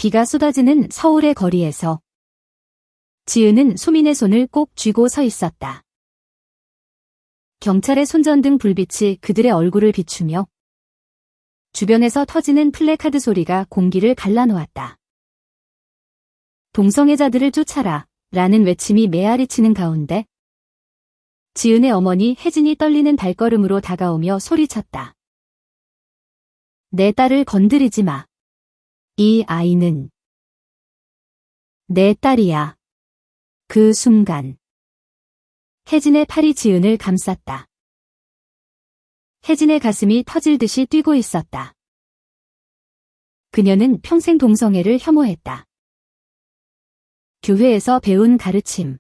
비가 쏟아지는 서울의 거리에서 지은은 소민의 손을 꼭 쥐고 서 있었다. 경찰의 손전등 불빛이 그들의 얼굴을 비추며 주변에서 터지는 플래카드 소리가 공기를 갈라놓았다. 동성애자들을 쫓아라 라는 외침이 메아리치는 가운데 지은의 어머니 혜진이 떨리는 발걸음으로 다가오며 소리쳤다. 내 딸을 건드리지 마. 이 아이는 내 딸이야. 그 순간 혜진의 팔이 지은을 감쌌다. 혜진의 가슴이 터질 듯이 뛰고 있었다. 그녀는 평생 동성애를 혐오했다. 교회에서 배운 가르침,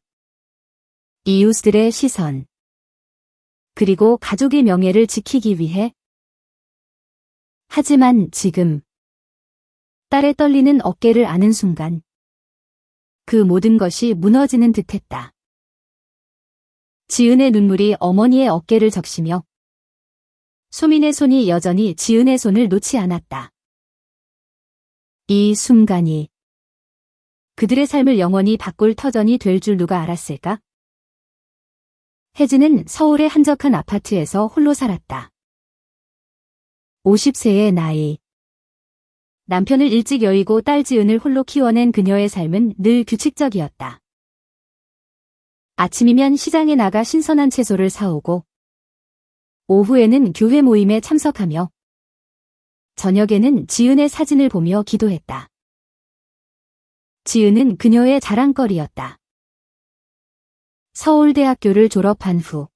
이웃들의 시선, 그리고 가족의 명예를 지키기 위해. 하지만 지금 딸의 떨리는 어깨를 아는 순간 그 모든 것이 무너지는 듯했다. 지은의 눈물이 어머니의 어깨를 적시며 소민의 손이 여전히 지은의 손을 놓지 않았다. 이 순간이 그들의 삶을 영원히 바꿀 터전이 될 줄 누가 알았을까? 혜진은 서울의 한적한 아파트에서 홀로 살았다. 50세의 나이. 남편을 일찍 여의고 딸 지은을 홀로 키워낸 그녀의 삶은 늘 규칙적이었다. 아침이면 시장에 나가 신선한 채소를 사오고 오후에는 교회 모임에 참석하며 저녁에는 지은의 사진을 보며 기도했다. 지은은 그녀의 자랑거리였다. 서울대학교를 졸업한 후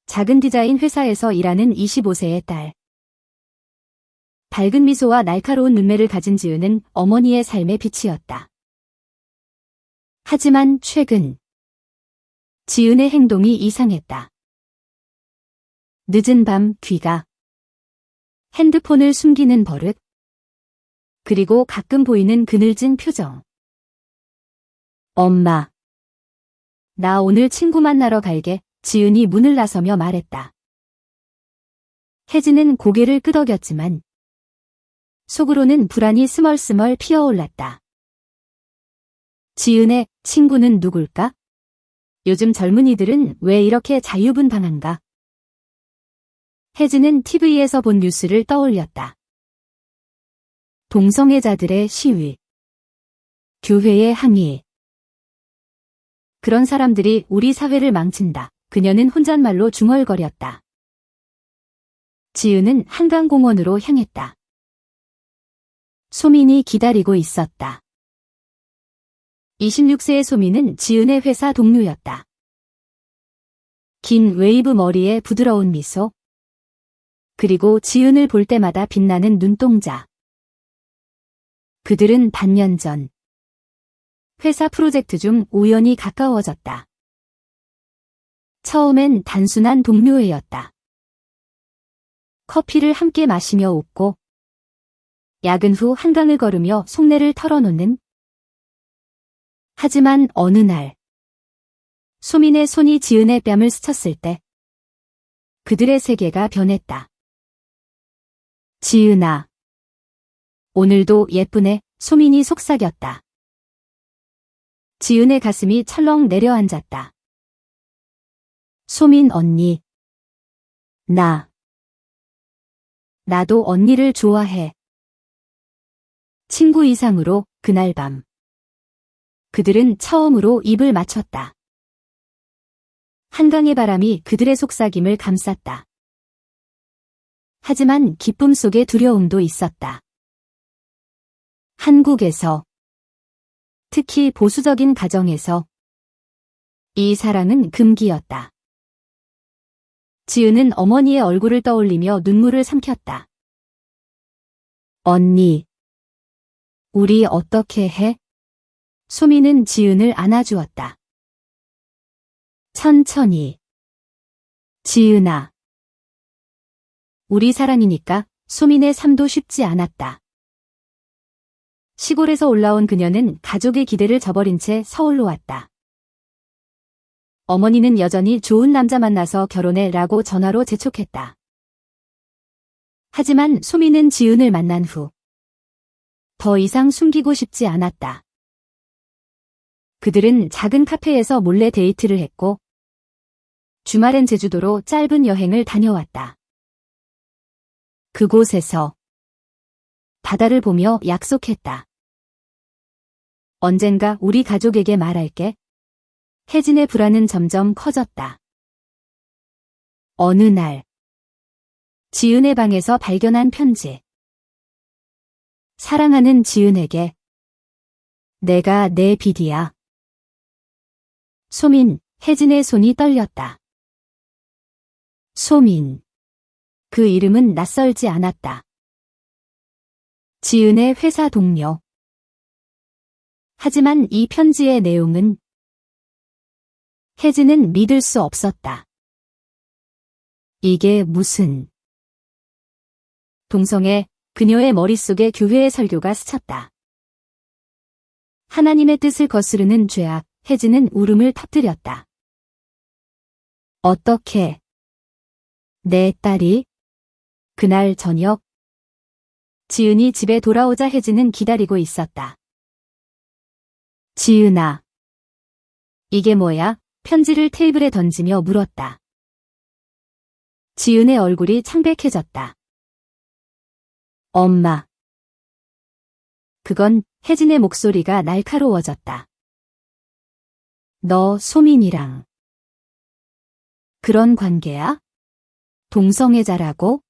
작은 디자인 회사에서 일하는 25세의 딸. 밝은 미소와 날카로운 눈매를 가진 지은은 어머니의 삶의 빛이었다. 하지만 최근 지은의 행동이 이상했다. 늦은 밤 귀가, 핸드폰을 숨기는 버릇, 그리고 가끔 보이는 그늘진 표정. 엄마, 나 오늘 친구 만나러 갈게. 지은이 문을 나서며 말했다. 혜진은 고개를 끄덕였지만 속으로는 불안이 스멀스멀 피어올랐다. 지은의 친구는 누굴까? 요즘 젊은이들은 왜 이렇게 자유분방한가? 혜진은 TV에서 본 뉴스를 떠올렸다. 동성애자들의 시위, 교회의 항의. 그런 사람들이 우리 사회를 망친다. 그녀는 혼잣말로 중얼거렸다. 지은은 한강공원으로 향했다. 소민이 기다리고 있었다. 26세의 소민은 지은의 회사 동료였다. 긴 웨이브 머리에 부드러운 미소, 그리고 지은을 볼 때마다 빛나는 눈동자. 그들은 반년 전 회사 프로젝트 중 우연히 가까워졌다. 처음엔 단순한 동료애였다. 커피를 함께 마시며 웃고 야근 후 한강을 걸으며 속내를 털어놓는. 하지만 어느 날 소민의 손이 지은의 뺨을 스쳤을 때 그들의 세계가 변했다. 지은아, 오늘도 예쁘네. 소민이 속삭였다. 지은의 가슴이 철렁 내려앉았다. 소민 언니. 나도 언니를 좋아해. 친구 이상으로 그날 밤 그들은 처음으로 입을 맞췄다. 한강의 바람이 그들의 속삭임을 감쌌다. 하지만 기쁨 속에 두려움도 있었다. 한국에서, 특히 보수적인 가정에서 이 사랑은 금기였다. 지은은 어머니의 얼굴을 떠올리며 눈물을 삼켰다. 언니, 우리 어떻게 해? 소민은 지은을 안아주었다. 천천히. 지은아. 우리 사랑이니까. 소민의 삶도 쉽지 않았다. 시골에서 올라온 그녀는 가족의 기대를 저버린 채 서울로 왔다. 어머니는 여전히 좋은 남자 만나서 결혼해 라고 전화로 재촉했다. 하지만 소민은 지은을 만난 후 더 이상 숨기고 싶지 않았다. 그들은 작은 카페에서 몰래 데이트를 했고 주말엔 제주도로 짧은 여행을 다녀왔다. 그곳에서 바다를 보며 약속했다. 언젠가 우리 가족에게 말할게. 혜진의 불안은 점점 커졌다. 어느 날 지은의 방에서 발견한 편지. 사랑하는 지은에게 내가 내 비디야. 소민, 혜진의 손이 떨렸다. 소민. 그 이름은 낯설지 않았다. 지은의 회사 동료. 하지만 이 편지의 내용은 혜진은 믿을 수 없었다. 이게 무슨... 동성애, 그녀의 머릿속에 교회의 설교가 스쳤다. 하나님의 뜻을 거스르는 죄악, 혜진은 울음을 터뜨렸다. 어떻게... 내 딸이... 그날 저녁 지은이 집에 돌아오자 혜진은 기다리고 있었다. 지은아. 이게 뭐야? 편지를 테이블에 던지며 물었다. 지은의 얼굴이 창백해졌다. 엄마. 그건 혜진의 목소리가 날카로워졌다. 너 소민이랑 그런 관계야? 동성애자라고?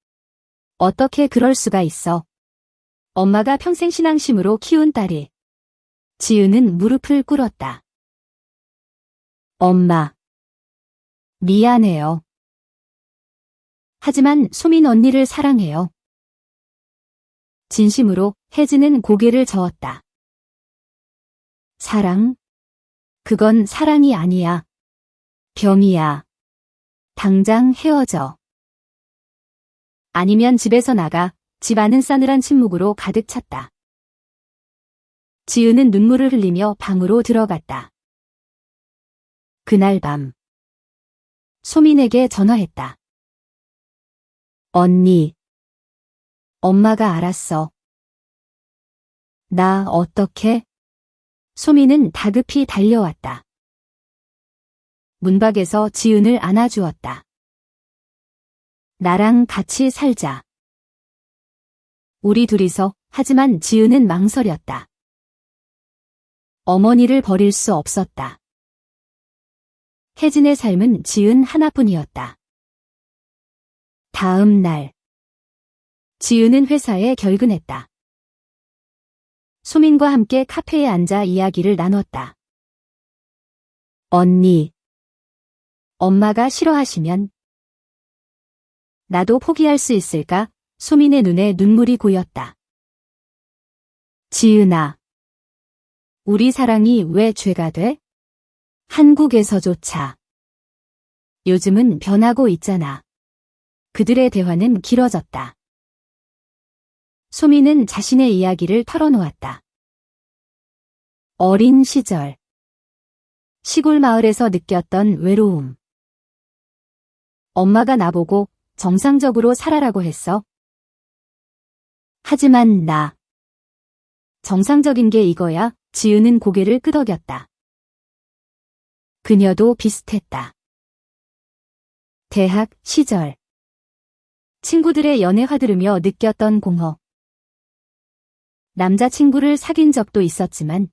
어떻게 그럴 수가 있어? 엄마가 평생 신앙심으로 키운 딸이. 지은은 무릎을 꿇었다. 엄마. 미안해요. 하지만 소민 언니를 사랑해요. 진심으로 혜진은 고개를 저었다. 사랑? 그건 사랑이 아니야. 병이야. 당장 헤어져. 아니면 집에서 나가. 집 안은 싸늘한 침묵으로 가득 찼다. 지은은 눈물을 흘리며 방으로 들어갔다. 그날 밤 소민에게 전화했다. 언니. 엄마가 알았어. 나 어떡해? 소민은 다급히 달려왔다. 문밖에서 지은을 안아주었다. 나랑 같이 살자. 우리 둘이서. 하지만 지은은 망설였다. 어머니를 버릴 수 없었다. 혜진의 삶은 지은 하나뿐이었다. 다음 날 지은은 회사에 결근했다. 소민과 함께 카페에 앉아 이야기를 나눴다. 언니. 엄마가 싫어하시면 나도 포기할 수 있을까? 소민의 눈에 눈물이 고였다. 지은아. 우리 사랑이 왜 죄가 돼? 한국에서조차. 요즘은 변하고 있잖아. 그들의 대화는 길어졌다. 소민은 자신의 이야기를 털어놓았다. 어린 시절. 시골 마을에서 느꼈던 외로움. 엄마가 나보고 정상적으로 살아라고 했어. 하지만 나. 정상적인 게 이거야? 지은은 고개를 끄덕였다. 그녀도 비슷했다. 대학 시절. 친구들의 연애화 들으며 느꼈던 공허. 남자친구를 사귄 적도 있었지만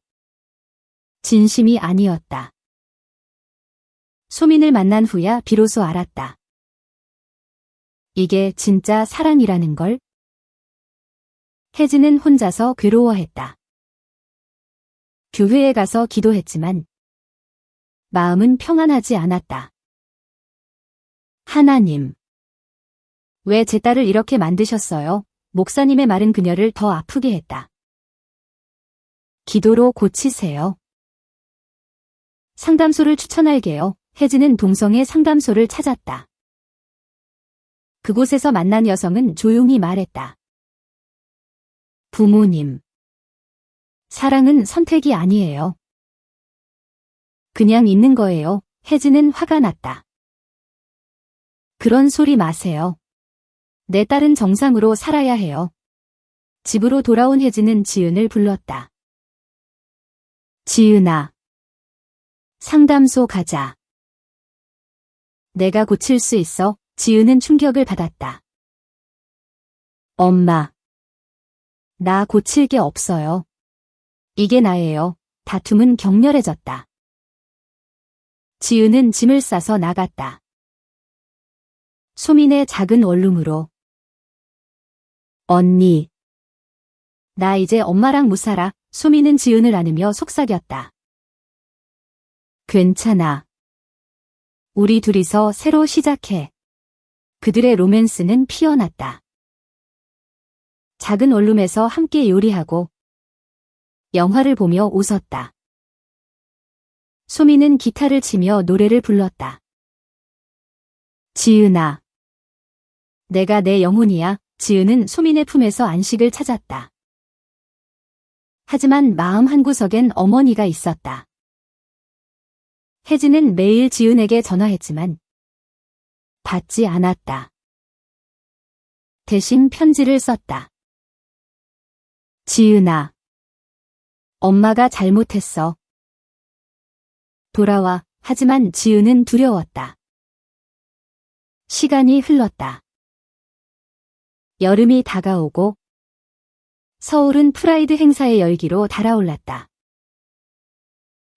진심이 아니었다. 소민을 만난 후야 비로소 알았다. 이게 진짜 사랑이라는 걸? 혜진은 혼자서 괴로워했다. 교회에 가서 기도했지만 마음은 평안하지 않았다. 하나님. 왜 제 딸을 이렇게 만드셨어요? 목사님의 말은 그녀를 더 아프게 했다. 기도로 고치세요. 상담소를 추천할게요. 혜진은 동성애 상담소를 찾았다. 그곳에서 만난 여성은 조용히 말했다. 부모님. 사랑은 선택이 아니에요. 그냥 있는 거예요. 혜진은 화가 났다. 그런 소리 마세요. 내 딸은 정상으로 살아야 해요. 집으로 돌아온 혜진은 지은을 불렀다. 지은아. 상담소 가자. 내가 고칠 수 있어. 지은은 충격을 받았다. 엄마. 나 고칠 게 없어요. 이게 나예요. 다툼은 격렬해졌다. 지은은 짐을 싸서 나갔다. 소민의 작은 원룸으로. 언니. 나 이제 엄마랑 못 살아. 소민은 지은을 안으며 속삭였다. 괜찮아. 우리 둘이서 새로 시작해. 그들의 로맨스는 피어났다. 작은 원룸에서 함께 요리하고 영화를 보며 웃었다. 소민은 기타를 치며 노래를 불렀다. 지은아. 내가 내 영혼이야. 지은은 소민의 품에서 안식을 찾았다. 하지만 마음 한구석엔 어머니가 있었다. 혜진은 매일 지은에게 전화했지만 받지 않았다. 대신 편지를 썼다. 지은아. 엄마가 잘못했어. 돌아와. 하지만 지은은 두려웠다. 시간이 흘렀다. 여름이 다가오고 서울은 프라이드 행사의 열기로 달아올랐다.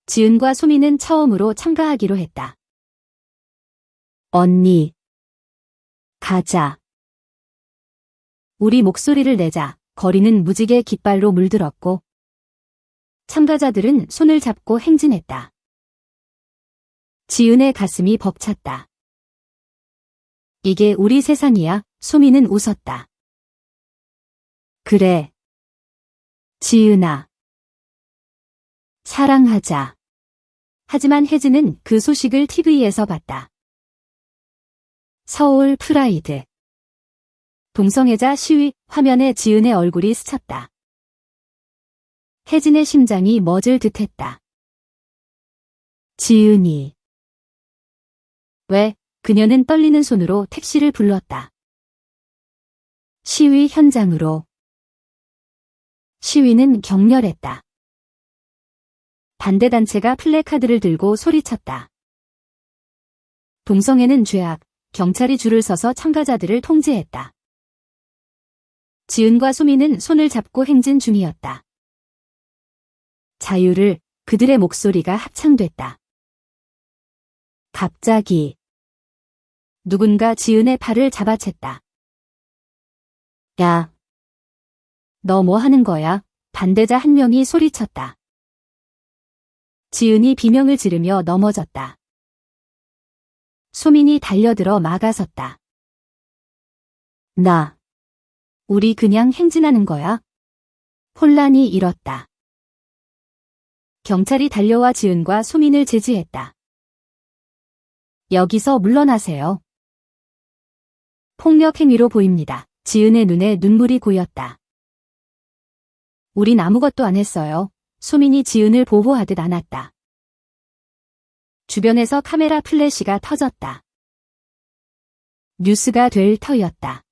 지은과 소민은 처음으로 참가하기로 했다. 언니. 가자. 우리 목소리를 내자. 거리는 무지개 깃발로 물들었고 참가자들은 손을 잡고 행진했다. 지은의 가슴이 벅찼다. 이게 우리 세상이야. 소민은 웃었다. 그래. 지은아. 사랑하자. 하지만 혜진은 그 소식을 TV에서 봤다. 서울 프라이드. 동성애자 시위. 화면에 지은의 얼굴이 스쳤다. 혜진의 심장이 멎을 듯했다. 지은이. 왜? 그녀는 떨리는 손으로 택시를 불렀다. 시위 현장으로. 시위는 격렬했다. 반대단체가 플래카드를 들고 소리쳤다. 동성애는 죄악. 경찰이 줄을 서서 참가자들을 통제했다. 지은과 소민은 손을 잡고 행진 중이었다. 자유를. 그들의 목소리가 합창됐다. 갑자기 누군가 지은의 팔을 잡아챘다. 야. 너 뭐 하는 거야? 반대자 한 명이 소리쳤다. 지은이 비명을 지르며 넘어졌다. 소민이 달려들어 막아섰다. 우리 그냥 행진하는 거야? 혼란이 일었다. 경찰이 달려와 지은과 소민을 제지했다. 여기서 물러나세요. 폭력 행위로 보입니다. 지은의 눈에 눈물이 고였다. 우린 아무것도 안 했어요. 소민이 지은을 보호하듯 안았다. 주변에서 카메라 플래시가 터졌다. 뉴스가 될 터였다.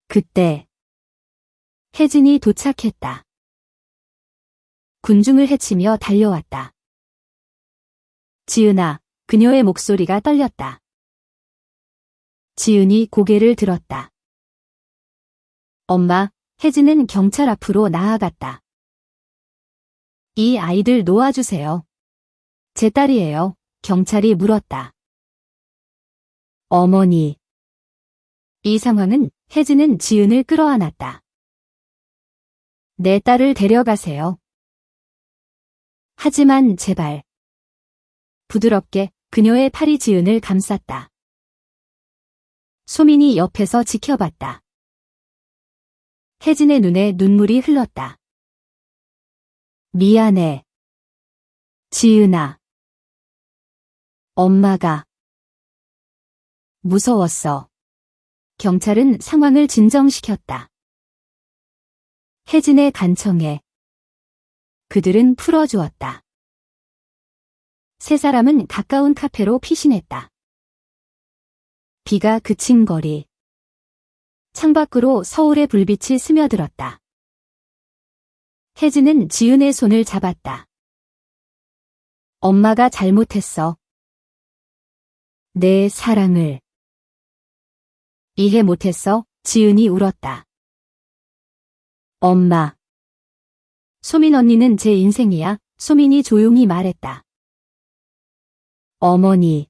그때 혜진이 도착했다. 군중을 헤치며 달려왔다. 지은아. 그녀의 목소리가 떨렸다. 지은이 고개를 들었다. 엄마. 혜진은 경찰 앞으로 나아갔다. 이 아이들 놓아주세요. 제 딸이에요. 경찰이 물었다. 어머니. 이 상황은 혜진은 지은을 끌어안았다. 내 딸을 데려가세요. 하지만 제발. 부드럽게 그녀의 팔이 지은을 감쌌다. 소민이 옆에서 지켜봤다. 혜진의 눈에 눈물이 흘렀다. 미안해. 지은아. 엄마가 무서웠어. 경찰은 상황을 진정시켰다. 혜진의 간청에 그들은 풀어주었다. 세 사람은 가까운 카페로 피신했다. 비가 그친 거리. 창밖으로 서울의 불빛이 스며들었다. 혜진은 지은의 손을 잡았다. 엄마가 잘못했어. 내 사랑을 이해 못했어? 지은이 울었다. 엄마. 소민 언니는 제 인생이야. 소민이 조용히 말했다. 어머니.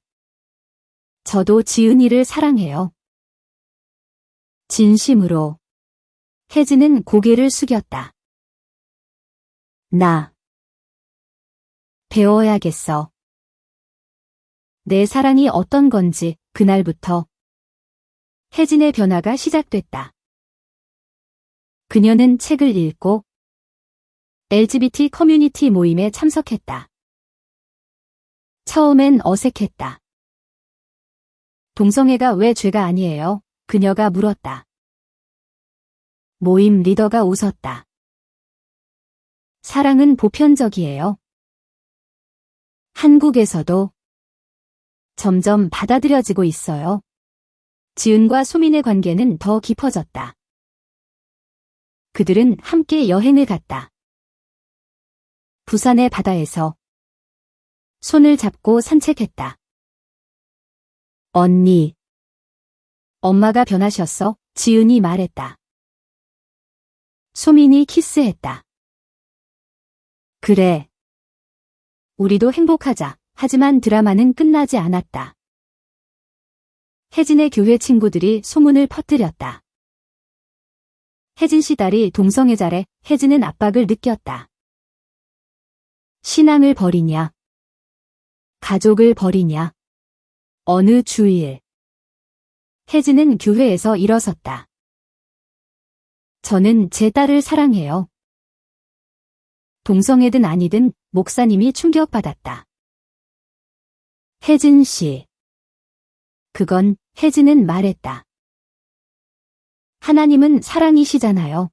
저도 지은이를 사랑해요. 진심으로. 혜진은 고개를 숙였다. 나. 배워야겠어. 내 사랑이 어떤 건지. 그날부터 혜진의 변화가 시작됐다. 그녀는 책을 읽고 LGBT 커뮤니티 모임에 참석했다. 처음엔 어색했다. 동성애가 왜 죄가 아니에요? 그녀가 물었다. 모임 리더가 웃었다. 사랑은 보편적이에요. 한국에서도 점점 받아들여지고 있어요. 지은과 소민의 관계는 더 깊어졌다. 그들은 함께 여행을 갔다. 부산의 바다에서 손을 잡고 산책했다. 언니. 엄마가 변하셨어? 지은이 말했다. 소민이 키스했다. 그래. 우리도 행복하자. 하지만 드라마는 끝나지 않았다. 혜진의 교회 친구들이 소문을 퍼뜨렸다. 혜진 씨 딸이 동성애자래. 혜진은 압박을 느꼈다. 신앙을 버리냐? 가족을 버리냐? 어느 주일? 혜진은 교회에서 일어섰다. 저는 제 딸을 사랑해요. 동성애든 아니든 목사님이 충격받았다. 혜진 씨. 그건 혜진은 말했다. 하나님은 사랑이시잖아요.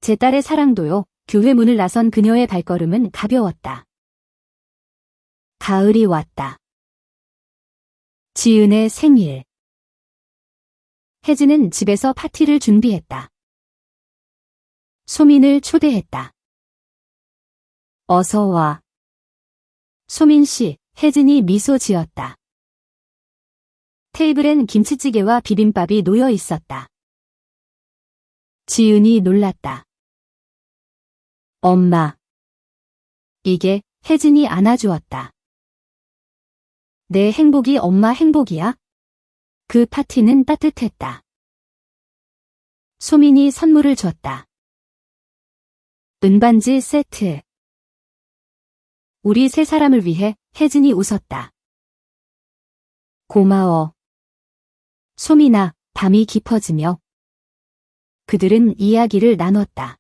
제 딸의 사랑도요. 교회 문을 나선 그녀의 발걸음은 가벼웠다. 가을이 왔다. 지은의 생일. 혜진은 집에서 파티를 준비했다. 소민을 초대했다. 어서 와. 소민 씨, 혜진이 미소 지었다. 테이블엔 김치찌개와 비빔밥이 놓여 있었다. 지은이 놀랐다. 엄마. 이게 혜진이 안아주었다. 내 행복이 엄마 행복이야? 그 파티는 따뜻했다. 소민이 선물을 줬다. 은반지 세트. 우리 세 사람을 위해. 혜진이 웃었다. 고마워. 소민아. 밤이 깊어지며 그들은 이야기를 나눴다.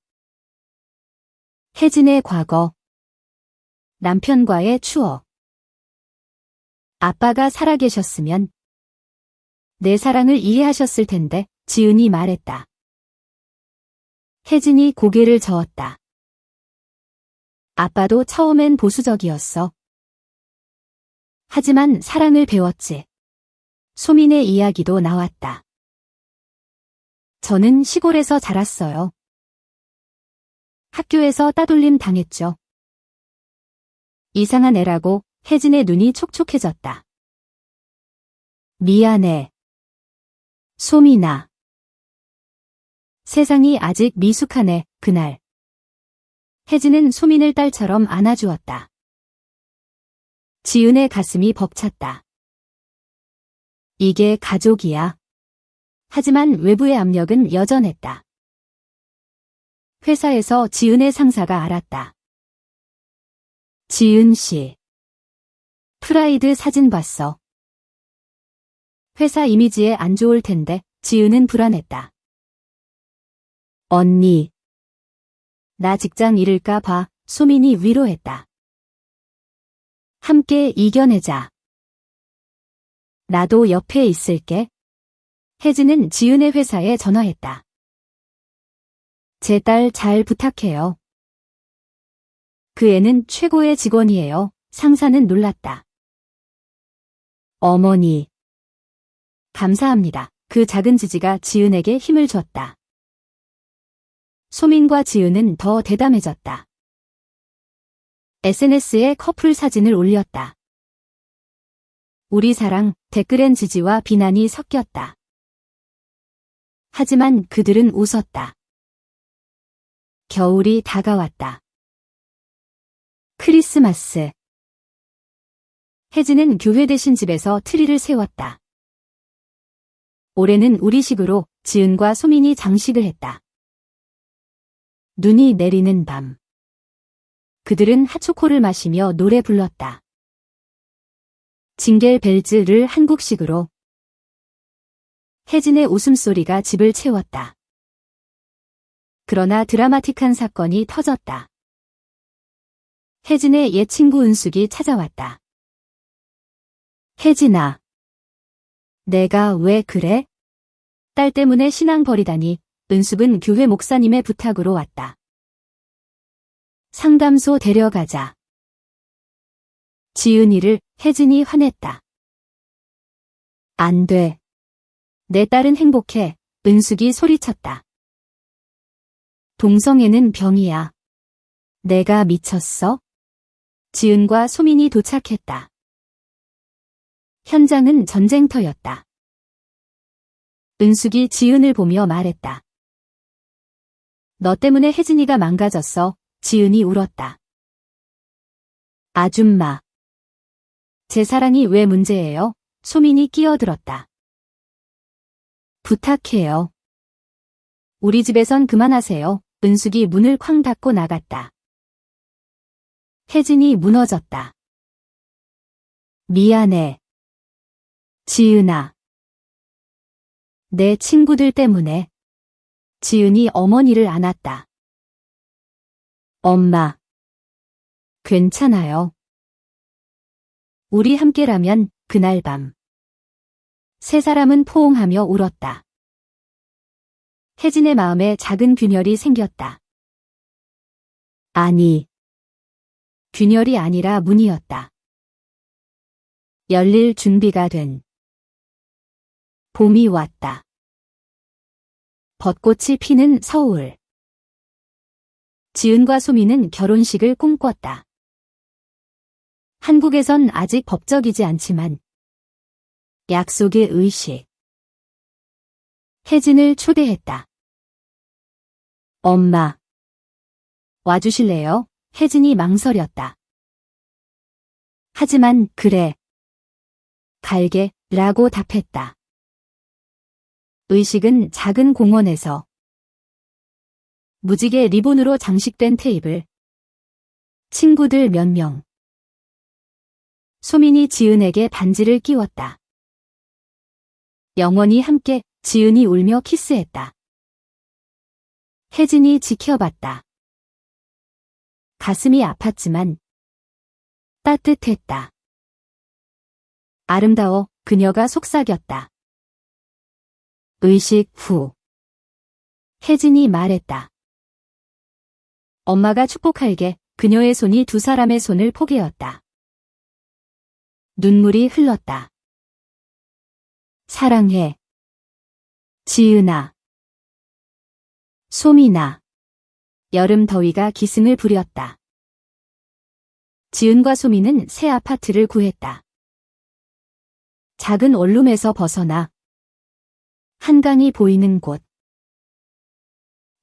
혜진의 과거. 남편과의 추억. 아빠가 살아계셨으면 내 사랑을 이해하셨을 텐데. 지은이 말했다. 혜진이 고개를 저었다. 아빠도 처음엔 보수적이었어. 하지만 사랑을 배웠지. 소민의 이야기도 나왔다. 저는 시골에서 자랐어요. 학교에서 따돌림 당했죠. 이상한 애라고. 혜진의 눈이 촉촉해졌다. 미안해. 소민아. 세상이 아직 미숙하네. 그날. 혜진은 소민을 딸처럼 안아주었다. 지은의 가슴이 벅찼다. 이게 가족이야. 하지만 외부의 압력은 여전했다. 회사에서 지은의 상사가 알았다. 지은 씨. 프라이드 사진 봤어. 회사 이미지에 안 좋을 텐데. 지은은 불안했다. 언니. 나 직장 잃을까 봐. 소민이 위로했다. 함께 이겨내자. 나도 옆에 있을게. 혜진은 지은의 회사에 전화했다. 제 딸 잘 부탁해요. 그 애는 최고의 직원이에요. 상사는 놀랐다. 어머니. 감사합니다. 그 작은 지지가 지은에게 힘을 줬다. 소민과 지은은 더 대담해졌다. SNS에 커플 사진을 올렸다. 우리 사랑 댓글엔 지지와 비난이 섞였다. 하지만 그들은 웃었다. 겨울이 다가왔다. 크리스마스. 혜진은 교회 대신 집에서 트리를 세웠다. 올해는 우리식으로 지은과 소민이 장식을 했다. 눈이 내리는 밤. 그들은 핫초코를 마시며 노래 불렀다. 징겔벨즈를 한국식으로. 혜진의 웃음소리가 집을 채웠다. 그러나 드라마틱한 사건이 터졌다. 혜진의 옛 친구 은숙이 찾아왔다. 혜진아. 내가 왜 그래? 딸 때문에 신앙 버리다니. 은숙은 교회 목사님의 부탁으로 왔다. 상담소 데려가자. 지은이를 혜진이 화냈다. 안 돼. 내 딸은 행복해. 은숙이 소리쳤다. 동성애는 병이야. 내가 미쳤어? 지은과 소민이 도착했다. 현장은 전쟁터였다. 은숙이 지은을 보며 말했다. 너 때문에 혜진이가 망가졌어. 지은이 울었다. 아줌마. 제 사랑이 왜 문제예요? 소민이 끼어들었다. 부탁해요. 우리 집에선 그만하세요. 은숙이 문을 쾅 닫고 나갔다. 혜진이 무너졌다. 미안해. 지은아. 내 친구들 때문에. 지은이 어머니를 안았다. 엄마. 괜찮아요. 우리 함께라면. 그날 밤. 세 사람은 포옹하며 울었다. 혜진의 마음에 작은 균열이 생겼다. 아니. 균열이 아니라 문이었다. 열릴 준비가 된. 봄이 왔다. 벚꽃이 피는 서울. 지은과 소민은 결혼식을 꿈꿨다. 한국에선 아직 법적이지 않지만 약속의 의식. 혜진을 초대했다. 엄마. 와주실래요? 혜진이 망설였다. 하지만 그래. 갈게 라고 답했다. 의식은 작은 공원에서. 무지개 리본으로 장식된 테이블. 친구들 몇 명. 소민이 지은에게 반지를 끼웠다. 영원히 함께. 지은이 울며 키스했다. 혜진이 지켜봤다. 가슴이 아팠지만 따뜻했다. 아름다워. 그녀가 속삭였다. 의식 후. 혜진이 말했다. 엄마가 축복할게. 그녀의 손이 두 사람의 손을 포개었다. 눈물이 흘렀다. 사랑해. 지은아. 소민아. 여름 더위가 기승을 부렸다. 지은과 소민은 새 아파트를 구했다. 작은 원룸에서 벗어나 한강이 보이는 곳.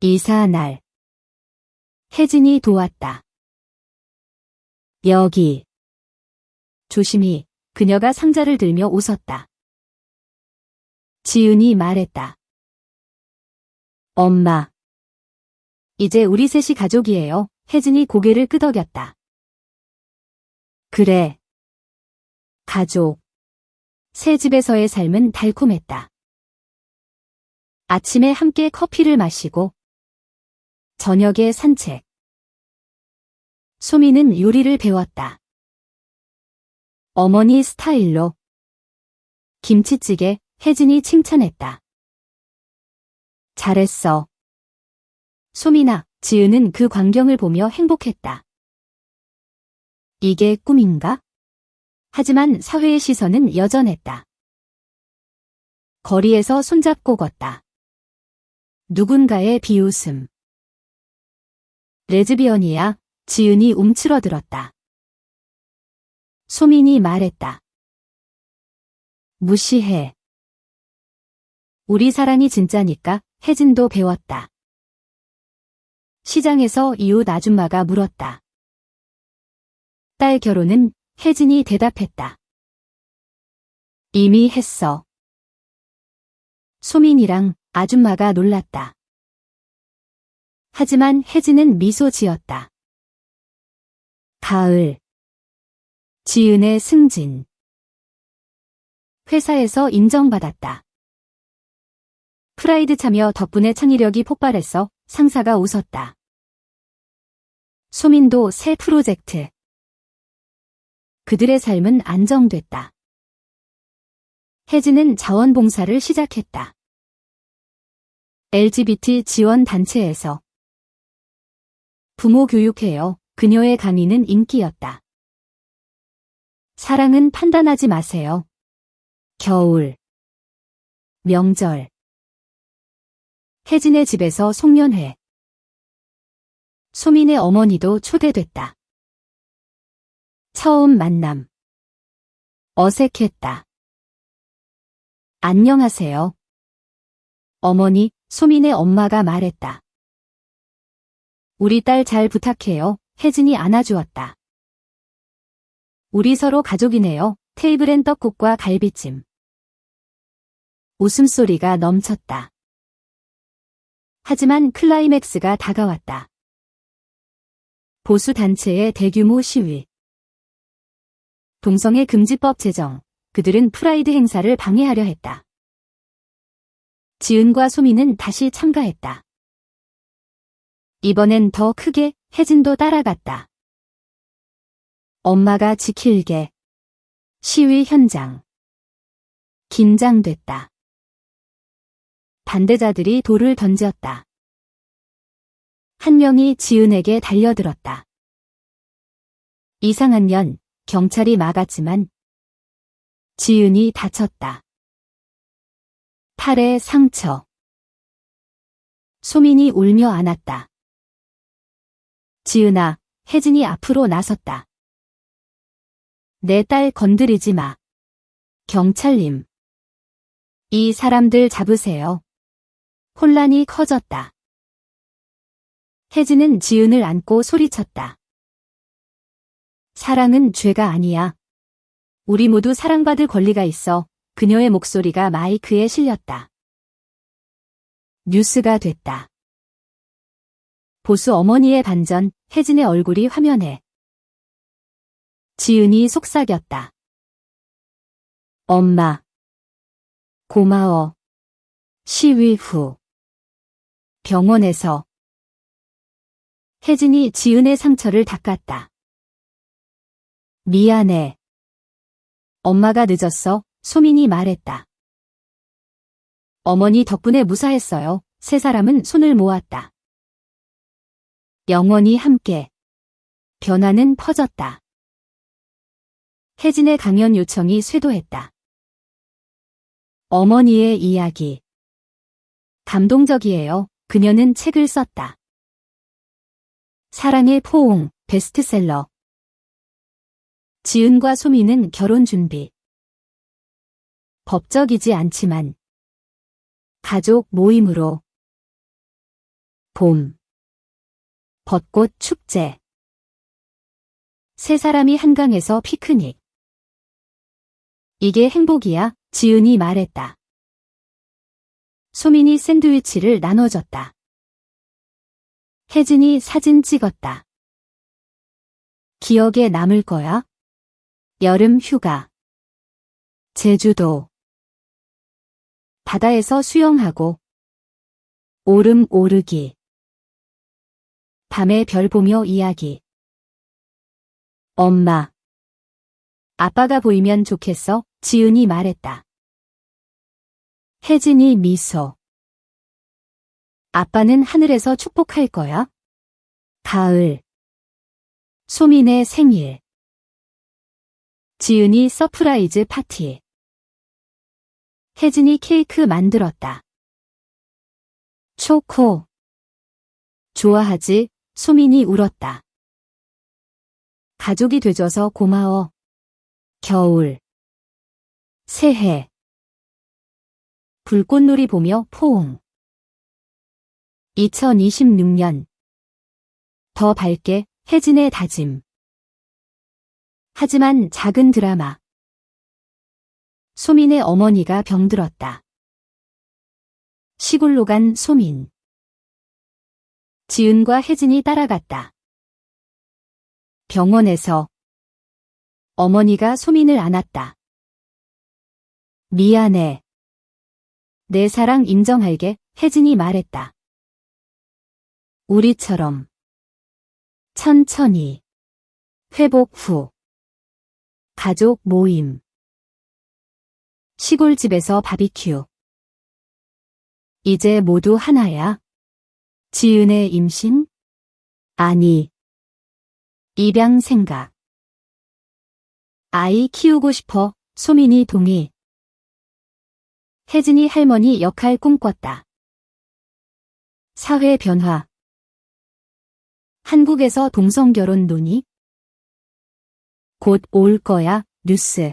이사 날. 혜진이 도왔다. 여기. 조심히. 그녀가 상자를 들며 웃었다. 지은이 말했다. 엄마. 이제 우리 셋이 가족이에요. 혜진이 고개를 끄덕였다. 그래. 가족. 새 집에서의 삶은 달콤했다. 아침에 함께 커피를 마시고 저녁에 산책. 소민은 요리를 배웠다. 어머니 스타일로. 김치찌개. 혜진이 칭찬했다. 잘했어. 소민아. 지은은 그 광경을 보며 행복했다. 이게 꿈인가? 하지만 사회의 시선은 여전했다. 거리에서 손잡고 걷다. 누군가의 비웃음. 레즈비언이야. 지은이 움츠러들었다. 소민이 말했다. 무시해. 우리 사랑이 진짜니까. 혜진도 배웠다. 시장에서 이웃 아줌마가 물었다. 딸 결혼은? 혜진이 대답했다. 이미 했어. 소민이랑 아줌마가 놀랐다. 하지만 혜진은 미소 지었다. 가을. 지은의 승진. 회사에서 인정받았다. 프라이드 참여 덕분에 창의력이 폭발했어. 상사가 웃었다. 소민도 새 프로젝트. 그들의 삶은 안정됐다. 혜진은 자원봉사를 시작했다. LGBT 지원 단체에서 부모 교육회요. 그녀의 강의는 인기였다. 사랑은 판단하지 마세요. 겨울. 명절. 혜진의 집에서 송년회. 소민의 어머니도 초대됐다. 처음 만남. 어색했다. 안녕하세요. 어머니, 소민의 엄마가 말했다. 우리 딸 잘 부탁해요. 혜진이 안아주었다. 우리 서로 가족이네요. 테이블엔 떡국과 갈비찜. 웃음소리가 넘쳤다. 하지만 클라이맥스가 다가왔다. 보수단체의 대규모 시위. 동성애 금지법 제정. 그들은 프라이드 행사를 방해하려 했다. 지은과 소민은 다시 참가했다. 이번엔 더 크게. 혜진도 따라갔다. 엄마가 지킬게. 시위 현장. 긴장됐다. 반대자들이 돌을 던졌다. 한 명이 지은에게 달려들었다. 이상한 년, 경찰이 막았지만 지은이 다쳤다. 팔에 상처. 소민이 울며 안았다. 지은아, 혜진이 앞으로 나섰다. 내 딸 건드리지 마. 경찰님. 이 사람들 잡으세요. 혼란이 커졌다. 혜진은 지은을 안고 소리쳤다. 사랑은 죄가 아니야. 우리 모두 사랑받을 권리가 있어. 그녀의 목소리가 마이크에 실렸다. 뉴스가 됐다. 보수 어머니의 반전. 혜진의 얼굴이 화면에. 지은이 속삭였다. 엄마. 고마워. 시위 후. 병원에서. 혜진이 지은의 상처를 닦았다. 미안해. 엄마가 늦었어. 소민이 말했다. 어머니 덕분에 무사했어요. 세 사람은 손을 모았다. 영원히 함께. 변화는 퍼졌다. 혜진의 강연 요청이 쇄도했다. 어머니의 이야기. 감동적이에요. 그녀는 책을 썼다. 사랑의 포옹, 베스트셀러. 지은과 소민은 결혼 준비. 법적이지 않지만 가족 모임으로. 봄. 벚꽃 축제. 세 사람이 한강에서 피크닉. 이게 행복이야. 지은이 말했다. 소민이 샌드위치를 나눠줬다. 혜진이 사진 찍었다. 기억에 남을 거야? 여름 휴가. 제주도. 바다에서 수영하고. 오름 오르기. 밤에 별 보며 이야기. 엄마. 아빠가 보이면 좋겠어. 지은이 말했다. 혜진이 미소. 아빠는 하늘에서 축복할 거야. 가을. 소민의 생일. 지은이 서프라이즈 파티. 혜진이 케이크 만들었다. 초코. 좋아하지? 소민이 울었다. 가족이 돼줘서 고마워. 겨울. 새해. 불꽃놀이 보며 포옹. 2026년. 더 밝게, 혜진의 다짐. 하지만 작은 드라마. 소민의 어머니가 병들었다. 시골로 간 소민. 지은과 혜진이 따라갔다. 병원에서 어머니가 소민을 안았다. 미안해. 내 사랑 인정할게, 혜진이 말했다. 우리처럼 천천히 회복 후 가족 모임. 시골집에서 바비큐. 이제 모두 하나야. 지은의 임신? 아니. 입양 생각. 아이 키우고 싶어. 소민이 동의. 혜진이 할머니 역할 꿈꿨다. 사회 변화. 한국에서 동성결혼 논의? 곧 올 거야. 뉴스.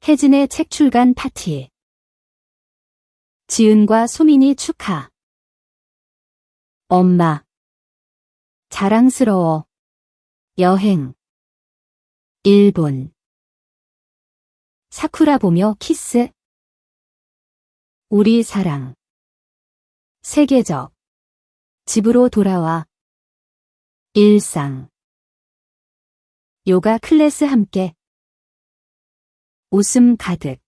혜진의 책 출간 파티. 지은과 소민이 축하. 엄마. 자랑스러워. 여행. 일본. 사쿠라 보며 키스. 우리 사랑. 세계적. 집으로 돌아와. 일상. 요가 클래스 함께. 웃음 가득.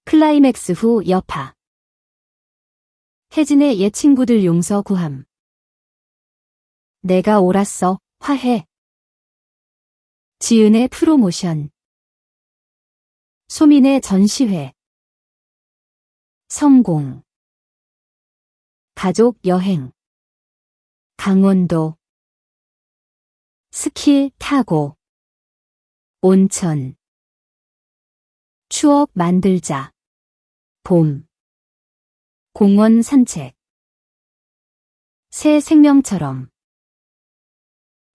클라이맥스 후 여파. 혜진의 옛 친구들 용서 구함. 내가 옳았어. 화해. 지은의 프로모션. 소민의 전시회. 성공. 가족 여행. 강원도. 스키 타고. 온천. 추억 만들자. 봄. 공원 산책. 새 생명처럼.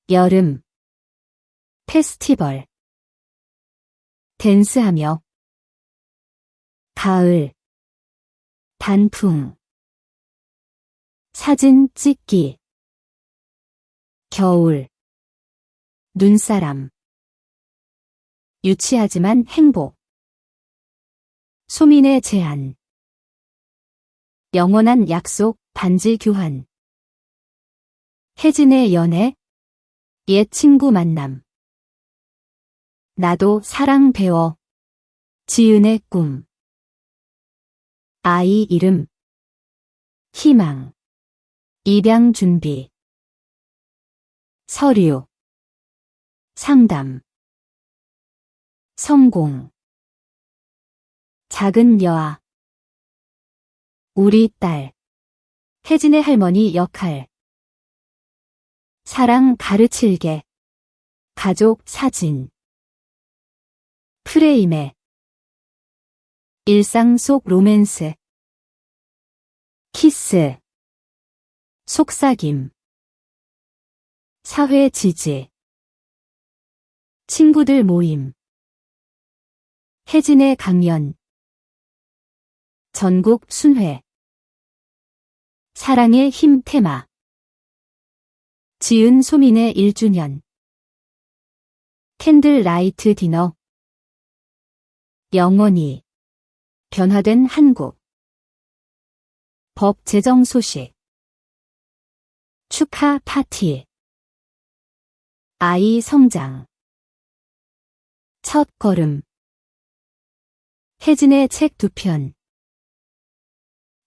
여름. 페스티벌. 댄스하며. 가을. 단풍. 사진 찍기. 겨울. 눈사람. 유치하지만 행복. 소민의 제안. 영원한 약속, 반지 교환. 혜진의 연애. 옛 친구 만남. 나도 사랑 배워. 지은의 꿈. 아이 이름. 희망. 입양 준비. 서류. 상담. 성공. 작은 여아. 우리 딸. 혜진의 할머니 역할. 사랑 가르칠게. 가족 사진. 프레임에. 일상 속 로맨스. 키스. 속삭임. 사회 지지. 친구들 모임. 혜진의 강연. 전국 순회. 사랑의 힘 테마. 지은 소민의 1주년. 캔들 라이트 디너. 영원히. 변화된 한국. 법 제정 소식. 축하 파티. 아이 성장. 첫 걸음. 혜진의 책 2편.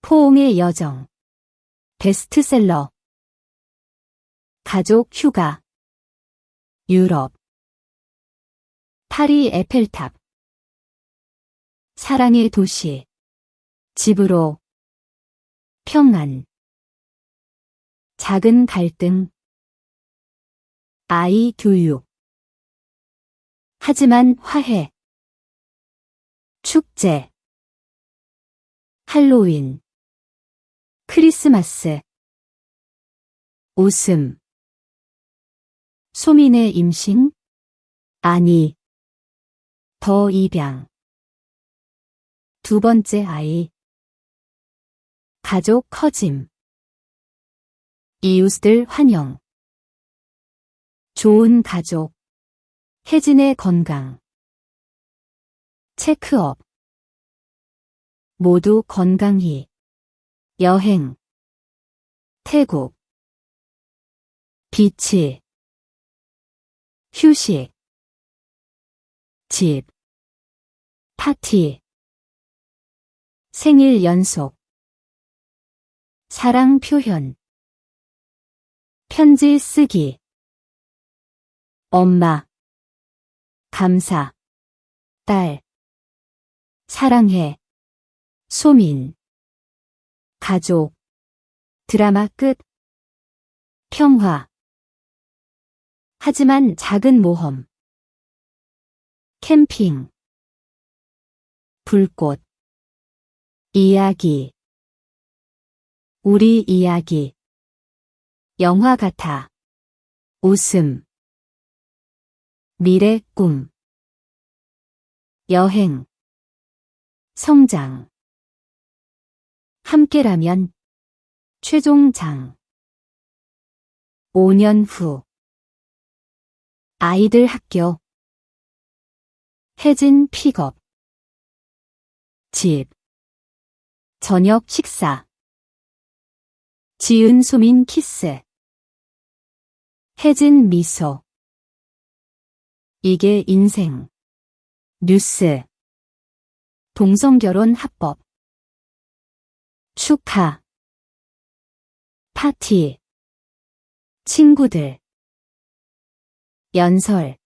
포옹의 여정. 베스트셀러. 가족 휴가. 유럽. 파리 에펠탑. 사랑의 도시. 집으로. 평안. 작은 갈등. 아이 교육. 하지만 화해. 축제, 할로윈, 크리스마스, 웃음, 소민의 임신, 아니, 더 입양, 두 번째 아이, 가족 커짐, 이웃들 환영, 좋은 가족, 혜진의 건강, 체크업, 모두 건강히, 여행, 태국, 비치, 휴식, 집, 파티, 생일 연속, 사랑 표현, 편지 쓰기, 엄마, 감사, 딸, 사랑해, 소민, 가족, 드라마 끝, 평화, 하지만 작은 모험, 캠핑, 불꽃, 이야기, 우리 이야기, 영화 같아, 웃음, 미래 꿈, 여행, 성장, 함께라면, 최종장, 5년 후, 아이들 학교, 혜진 픽업, 집, 저녁 식사, 지은 소민 키스, 혜진 미소, 이게 인생, 뉴스, 동성결혼 합법, 축하, 파티, 친구들, 연설,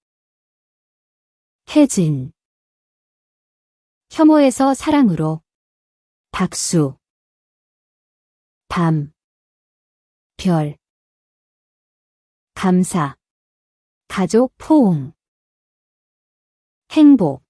혜진, 혐오에서 사랑으로, 박수, 밤, 별, 감사, 가족 포옹, 행복,